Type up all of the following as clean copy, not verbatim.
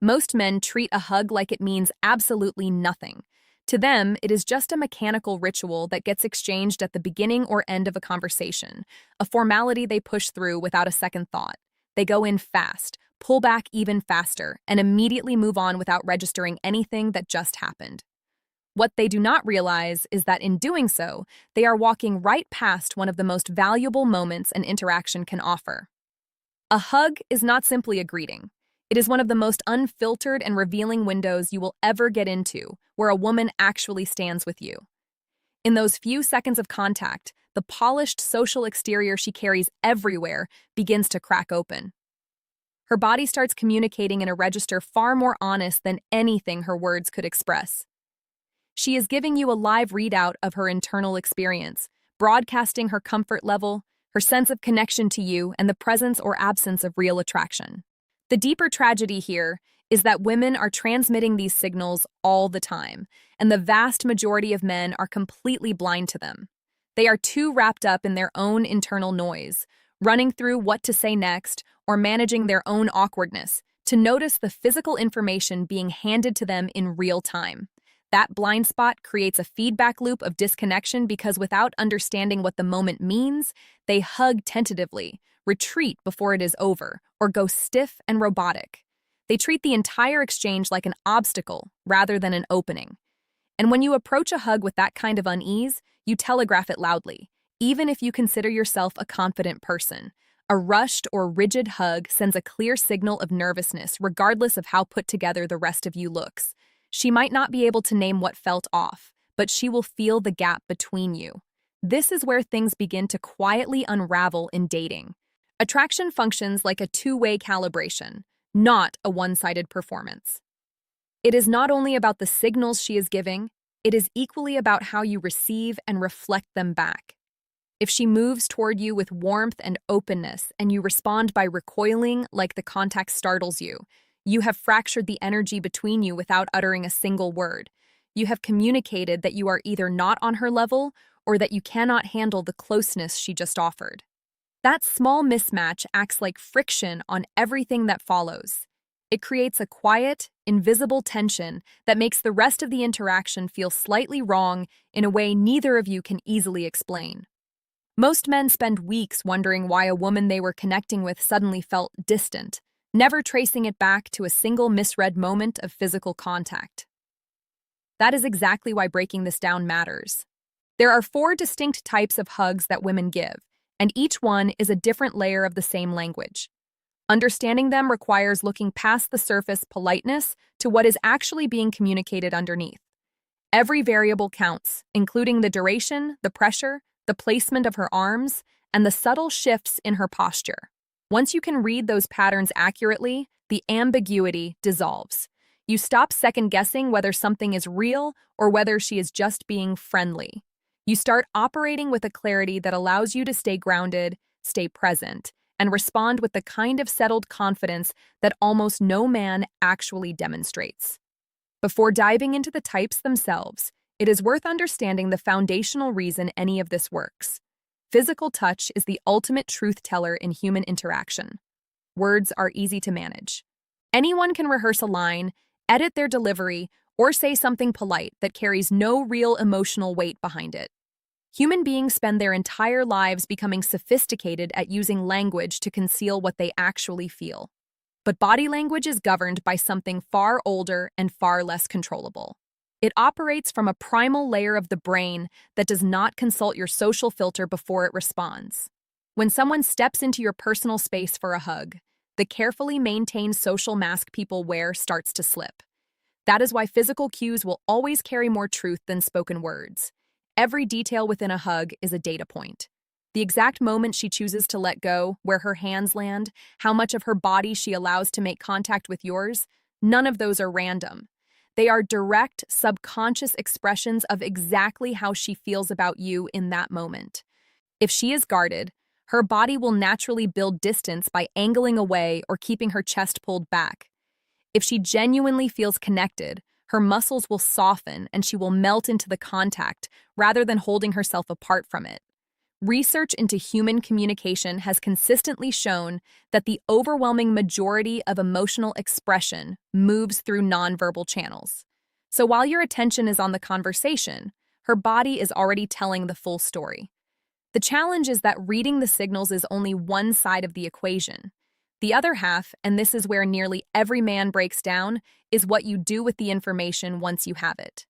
Most men treat a hug like it means absolutely nothing. To them, it is just a mechanical ritual that gets exchanged at the beginning or end of a conversation, a formality they push through without a second thought. They go in fast, pull back even faster, and immediately move on without registering anything that just happened. What they do not realize is that in doing so, they are walking right past one of the most valuable moments an interaction can offer. A hug is not simply a greeting. It is one of the most unfiltered and revealing windows you will ever get into, where a woman actually stands with you. In those few seconds of contact, the polished social exterior she carries everywhere begins to crack open. Her body starts communicating in a register far more honest than anything her words could express. She is giving you a live readout of her internal experience, broadcasting her comfort level, her sense of connection to you, and the presence or absence of real attraction. The deeper tragedy here is that women are transmitting these signals all the time, and the vast majority of men are completely blind to them. They are too wrapped up in their own internal noise, running through what to say next or managing their own awkwardness, to notice the physical information being handed to them in real time. That blind spot creates a feedback loop of disconnection because without understanding what the moment means, they hug tentatively, retreat before it is over, or go stiff and robotic. They treat the entire exchange like an obstacle rather than an opening. And when you approach a hug with that kind of unease, you telegraph it loudly, even if you consider yourself a confident person. A rushed or rigid hug sends a clear signal of nervousness, regardless of how put together the rest of you looks. She might not be able to name what felt off, but she will feel the gap between you. This is where things begin to quietly unravel in dating. Attraction functions like a two-way calibration, not a one-sided performance. It is not only about the signals she is giving, it is equally about how you receive and reflect them back. If she moves toward you with warmth and openness and you respond by recoiling like the contact startles you, you have fractured the energy between you without uttering a single word. You have communicated that you are either not on her level or that you cannot handle the closeness she just offered. That small mismatch acts like friction on everything that follows. It creates a quiet, invisible tension that makes the rest of the interaction feel slightly wrong in a way neither of you can easily explain. Most men spend weeks wondering why a woman they were connecting with suddenly felt distant, never tracing it back to a single misread moment of physical contact. That is exactly why breaking this down matters. There are 4 distinct types of hugs that women give, and each one is a different layer of the same language. Understanding them requires looking past the surface politeness to what is actually being communicated underneath. Every variable counts, including the duration, the pressure, the placement of her arms, and the subtle shifts in her posture. Once you can read those patterns accurately, the ambiguity dissolves. You stop second-guessing whether something is real or whether she is just being friendly. You start operating with a clarity that allows you to stay grounded, stay present, and respond with the kind of settled confidence that almost no man actually demonstrates. Before diving into the types themselves, it is worth understanding the foundational reason any of this works. Physical touch is the ultimate truth teller in human interaction. Words are easy to manage. Anyone can rehearse a line, edit their delivery, or say something polite that carries no real emotional weight behind it. Human beings spend their entire lives becoming sophisticated at using language to conceal what they actually feel. But body language is governed by something far older and far less controllable. It operates from a primal layer of the brain that does not consult your social filter before it responds. When someone steps into your personal space for a hug, the carefully maintained social mask people wear starts to slip. That is why physical cues will always carry more truth than spoken words. Every detail within a hug is a data point. The exact moment she chooses to let go, where her hands land, how much of her body she allows to make contact with yours, none of those are random. They are direct, subconscious expressions of exactly how she feels about you in that moment. If she is guarded, her body will naturally build distance by angling away or keeping her chest pulled back. If she genuinely feels connected, her muscles will soften and she will melt into the contact rather than holding herself apart from it. Research into human communication has consistently shown that the overwhelming majority of emotional expression moves through nonverbal channels. So while your attention is on the conversation, her body is already telling the full story. The challenge is that reading the signals is only one side of the equation. The other half, and this is where nearly every man breaks down, is what you do with the information once you have it.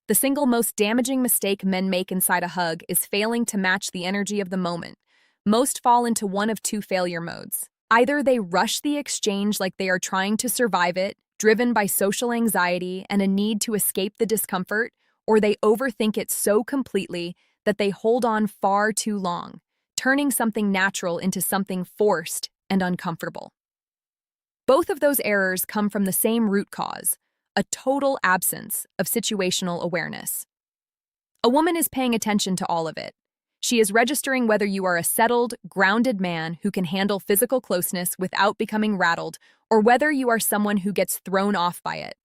The single most damaging mistake men make inside a hug is failing to match the energy of the moment. Most fall into one of two failure modes. Either they rush the exchange like they are trying to survive it, driven by social anxiety and a need to escape the discomfort, or they overthink it so completely that they hold on far too long, turning something natural into something forced and uncomfortable. Both of those errors come from the same root cause: a total absence of situational awareness. A woman is paying attention to all of it. She is registering whether you are a settled, grounded man who can handle physical closeness without becoming rattled, or whether you are someone who gets thrown off by it.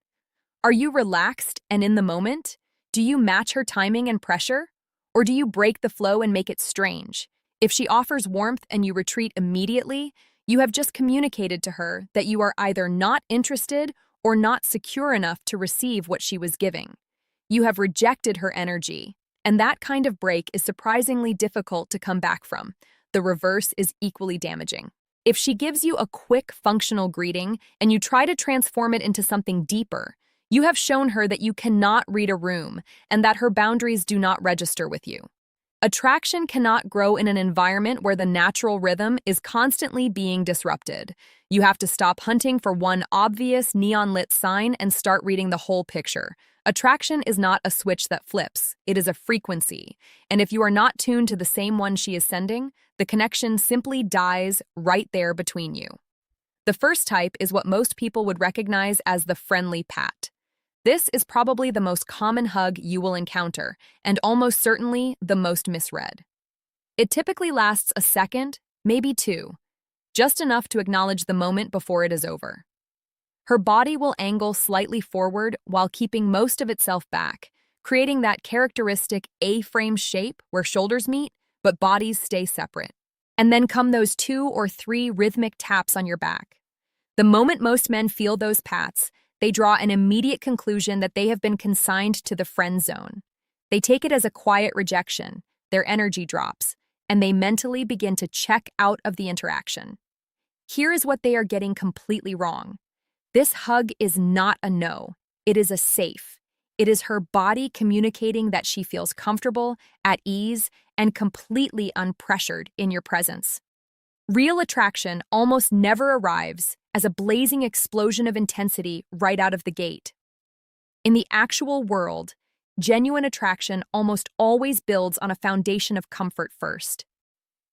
Are you relaxed and in the moment? Do you match her timing and pressure? Or do you break the flow and make it strange? If she offers warmth and you retreat immediately, you have just communicated to her that you are either not interested or not secure enough to receive what she was giving. You have rejected her energy, and that kind of break is surprisingly difficult to come back from. The reverse is equally damaging. If she gives you a quick, functional greeting and you try to transform it into something deeper, you have shown her that you cannot read a room and that her boundaries do not register with you. Attraction cannot grow in an environment where the natural rhythm is constantly being disrupted. You have to stop hunting for one obvious neon-lit sign and start reading the whole picture. Attraction is not a switch that flips, it is a frequency. And if you are not tuned to the same one she is sending, the connection simply dies right there between you. The first type is what most people would recognize as the friendly pat. This is probably the most common hug you will encounter, and almost certainly the most misread. It typically lasts a second, maybe two, just enough to acknowledge the moment before it is over. Her body will angle slightly forward while keeping most of itself back, creating that characteristic A-frame shape where shoulders meet, but bodies stay separate. And then come those 2 or 3 rhythmic taps on your back. The moment most men feel those pats, they draw an immediate conclusion that they have been consigned to the friend zone. They take it as a quiet rejection, their energy drops, and they mentally begin to check out of the interaction. Here is what they are getting completely wrong. This hug is not a no, it is a safe. It is her body communicating that she feels comfortable, at ease, and completely unpressured in your presence. Real attraction almost never arrives as a blazing explosion of intensity right out of the gate. In the actual world, genuine attraction almost always builds on a foundation of comfort first.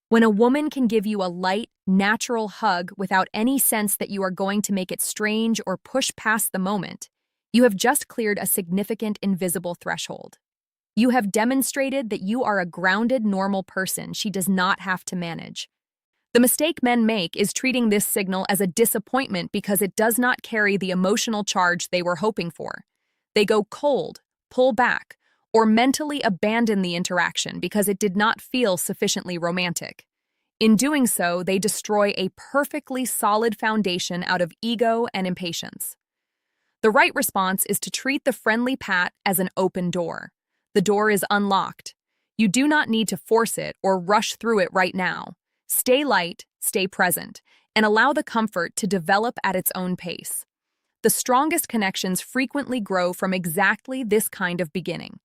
When a woman can give you a light, natural hug without any sense that you are going to make it strange or push past the moment, you have just cleared a significant invisible threshold. You have demonstrated that you are a grounded, normal person she does not have to manage. The mistake men make is treating this signal as a disappointment because it does not carry the emotional charge they were hoping for. They go cold, pull back, or mentally abandon the interaction because it did not feel sufficiently romantic. In doing so, they destroy a perfectly solid foundation out of ego and impatience. The right response is to treat the friendly pat as an open door. The door is unlocked. You do not need to force it or rush through it right now. Stay light, stay present, and allow the comfort to develop at its own pace. The strongest connections frequently grow from exactly this kind of beginning.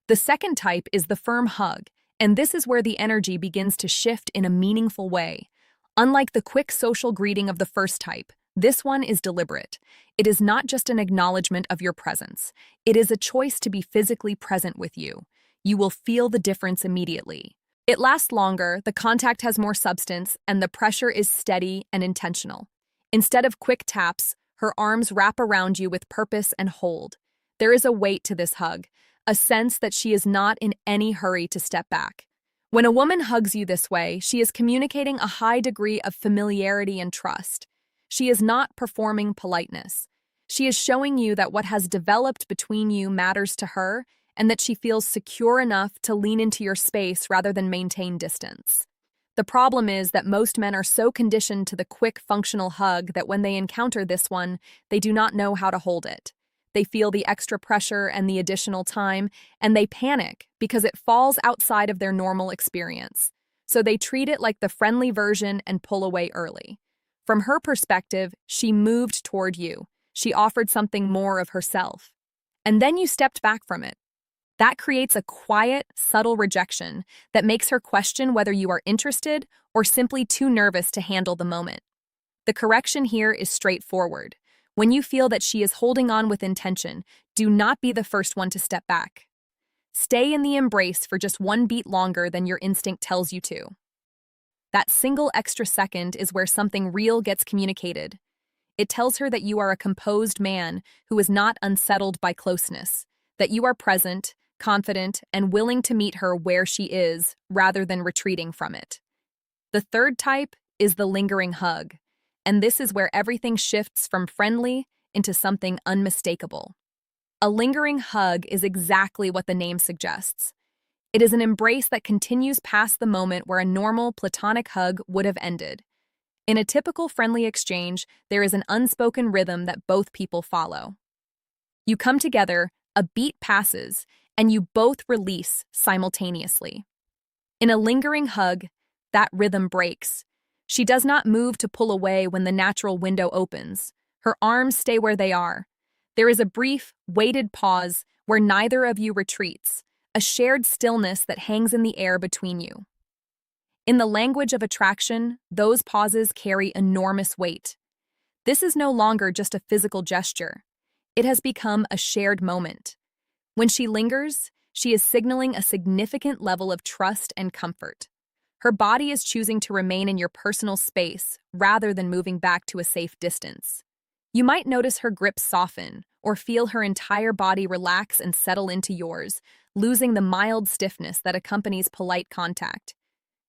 The second type is the firm hug, and this is where the energy begins to shift in a meaningful way. Unlike the quick social greeting of the first type, this one is deliberate. It is not just an acknowledgement of your presence. It is a choice to be physically present with you. You will feel the difference immediately. It lasts longer, the contact has more substance, and the pressure is steady and intentional. Instead of quick taps, her arms wrap around you with purpose and hold. There is a weight to this hug, a sense that she is not in any hurry to step back. When a woman hugs you this way, she is communicating a high degree of familiarity and trust. She is not performing politeness. She is showing you that what has developed between you matters to her and that she feels secure enough to lean into your space rather than maintain distance. The problem is that most men are so conditioned to the quick, functional hug that when they encounter this one, they do not know how to hold it. They feel the extra pressure and the additional time, and they panic because it falls outside of their normal experience. So they treat it like the friendly version and pull away early. From her perspective, she moved toward you. She offered something more of herself. And then you stepped back from it. That creates a quiet, subtle rejection that makes her question whether you are interested or simply too nervous to handle the moment. The correction here is straightforward. When you feel that she is holding on with intention, do not be the first one to step back. Stay in the embrace for just one beat longer than your instinct tells you to. That single extra second is where something real gets communicated. It tells her that you are a composed man who is not unsettled by closeness, that you are present, confident, and willing to meet her where she is, rather than retreating from it. The third type is the lingering hug, and this is where everything shifts from friendly into something unmistakable. A lingering hug is exactly what the name suggests. It is an embrace that continues past the moment where a normal platonic hug would have ended. In a typical friendly exchange, there is an unspoken rhythm that both people follow. You come together, a beat passes, and you both release simultaneously. In a lingering hug, that rhythm breaks. She does not move to pull away when the natural window opens. Her arms stay where they are. There is a brief, weighted pause where neither of you retreats, a shared stillness that hangs in the air between you. In the language of attraction, those pauses carry enormous weight. This is no longer just a physical gesture. It has become a shared moment. When she lingers, she is signaling a significant level of trust and comfort. Her body is choosing to remain in your personal space rather than moving back to a safe distance. You might notice her grip soften or feel her entire body relax and settle into yours, losing the mild stiffness that accompanies polite contact.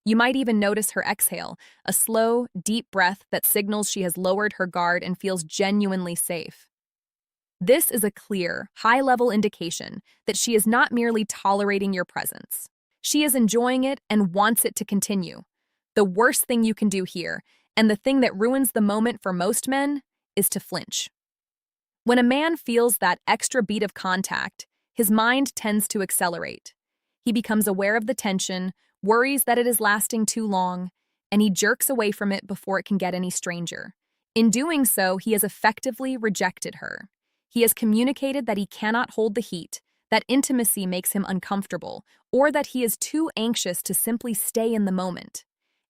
You might even notice her exhale, a slow, deep breath that signals she has lowered her guard and feels genuinely safe. This is a clear, high-level indication that she is not merely tolerating your presence. She is enjoying it and wants it to continue. The worst thing you can do here, and the thing that ruins the moment for most men, is to flinch. When a man feels that extra beat of contact, his mind tends to accelerate. He becomes aware of the tension, worries that it is lasting too long, and he jerks away from it before it can get any stranger. In doing so, he has effectively rejected her. He has communicated that he cannot hold the heat, that intimacy makes him uncomfortable, or that he is too anxious to simply stay in the moment.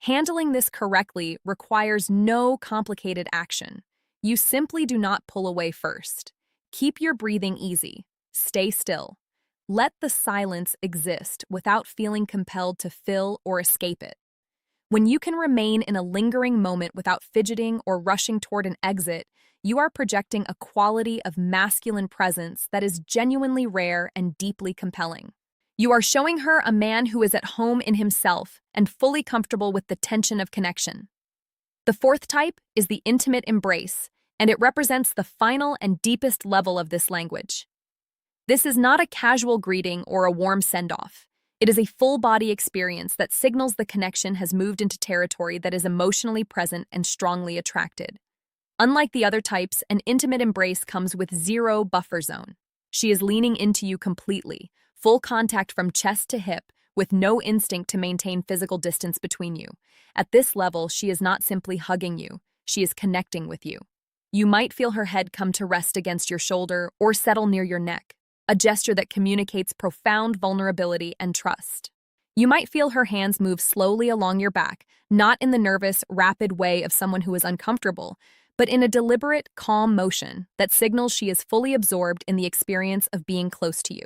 Handling this correctly requires no complicated action. You simply do not pull away first. Keep your breathing easy. Stay still. Let the silence exist without feeling compelled to fill or escape it. When you can remain in a lingering moment without fidgeting or rushing toward an exit, you are projecting a quality of masculine presence that is genuinely rare and deeply compelling. You are showing her a man who is at home in himself and fully comfortable with the tension of connection. The fourth type is the intimate embrace, and it represents the final and deepest level of this language. This is not a casual greeting or a warm send-off. It is a full-body experience that signals the connection has moved into territory that is emotionally present and strongly attracted. Unlike the other types, an intimate embrace comes with zero buffer zone. She is leaning into you completely, full contact from chest to hip, with no instinct to maintain physical distance between you. At this level, she is not simply hugging you, she is connecting with you. You might feel her head come to rest against your shoulder or settle near your neck, a gesture that communicates profound vulnerability and trust. You might feel her hands move slowly along your back, not in the nervous, rapid way of someone who is uncomfortable, but in a deliberate, calm motion that signals she is fully absorbed in the experience of being close to you.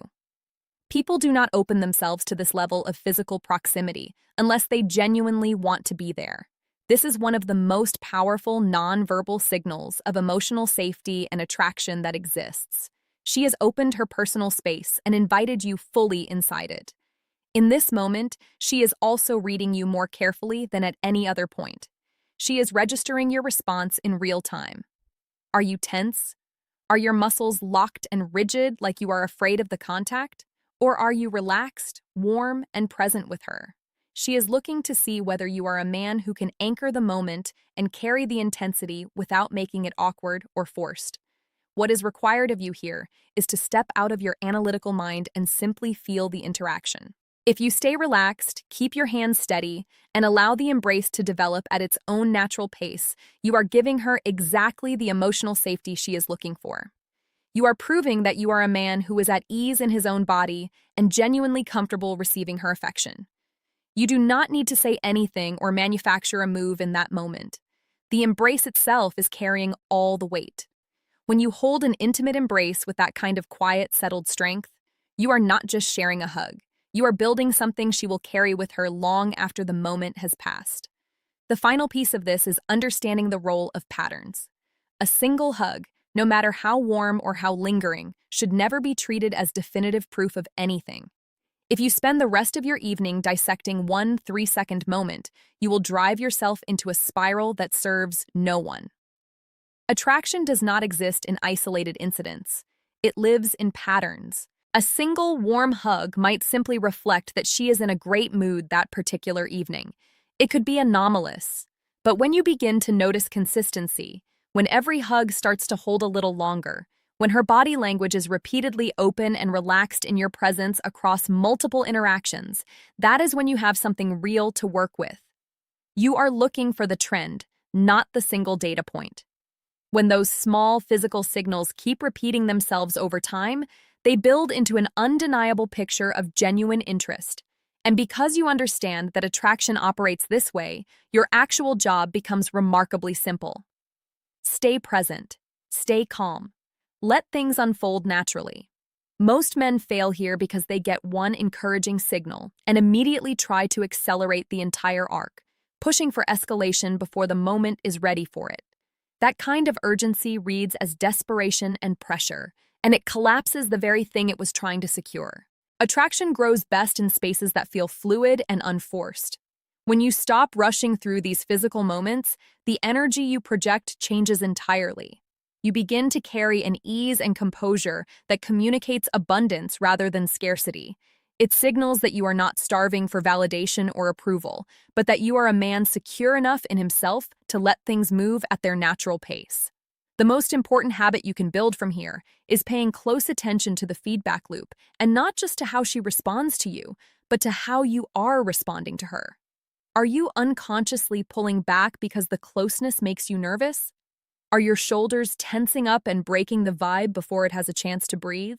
People do not open themselves to this level of physical proximity unless they genuinely want to be there. This is one of the most powerful non-verbal signals of emotional safety and attraction that exists. She has opened her personal space and invited you fully inside it. In this moment, she is also reading you more carefully than at any other point. She is registering your response in real time. Are you tense? Are your muscles locked and rigid like you are afraid of the contact? Or are you relaxed, warm, and present with her? She is looking to see whether you are a man who can anchor the moment and carry the intensity without making it awkward or forced. What is required of you here is to step out of your analytical mind and simply feel the interaction. If you stay relaxed, keep your hands steady, and allow the embrace to develop at its own natural pace, you are giving her exactly the emotional safety she is looking for. You are proving that you are a man who is at ease in his own body and genuinely comfortable receiving her affection. You do not need to say anything or manufacture a move in that moment. The embrace itself is carrying all the weight. When you hold an intimate embrace with that kind of quiet, settled strength, you are not just sharing a hug. You are building something she will carry with her long after the moment has passed. The final piece of this is understanding the role of patterns. A single hug, no matter how warm or how lingering, should never be treated as definitive proof of anything. If you spend the rest of your evening dissecting one 3-second moment, you will drive yourself into a spiral that serves no one. Attraction does not exist in isolated incidents. It lives in patterns. A single warm hug might simply reflect that she is in a great mood that particular evening. It could be anomalous. But when you begin to notice consistency, when every hug starts to hold a little longer, when her body language is repeatedly open and relaxed in your presence across multiple interactions, that is when you have something real to work with. You are looking for the trend, not the single data point. When those small physical signals keep repeating themselves over time, they build into an undeniable picture of genuine interest. And because you understand that attraction operates this way, your actual job becomes remarkably simple. Stay present. Stay calm. Let things unfold naturally. Most men fail here because they get one encouraging signal and immediately try to accelerate the entire arc, pushing for escalation before the moment is ready for it. That kind of urgency reads as desperation and pressure, and it collapses the very thing it was trying to secure. Attraction grows best in spaces that feel fluid and unforced. When you stop rushing through these physical moments, the energy you project changes entirely. You begin to carry an ease and composure that communicates abundance rather than scarcity. It signals that you are not starving for validation or approval, but that you are a man secure enough in himself to let things move at their natural pace. The most important habit you can build from here is paying close attention to the feedback loop, and not just to how she responds to you, but to how you are responding to her. Are you unconsciously pulling back because the closeness makes you nervous? Are your shoulders tensing up and breaking the vibe before it has a chance to breathe?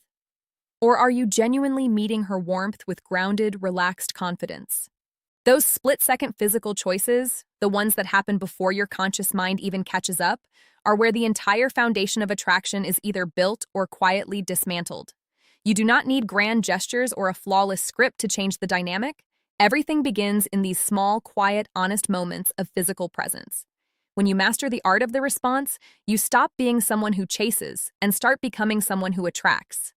Or are you genuinely meeting her warmth with grounded, relaxed confidence? Those split-second physical choices, the ones that happen before your conscious mind even catches up, are where the entire foundation of attraction is either built or quietly dismantled. You do not need grand gestures or a flawless script to change the dynamic. Everything begins in these small, quiet, honest moments of physical presence. When you master the art of the response, you stop being someone who chases and start becoming someone who attracts.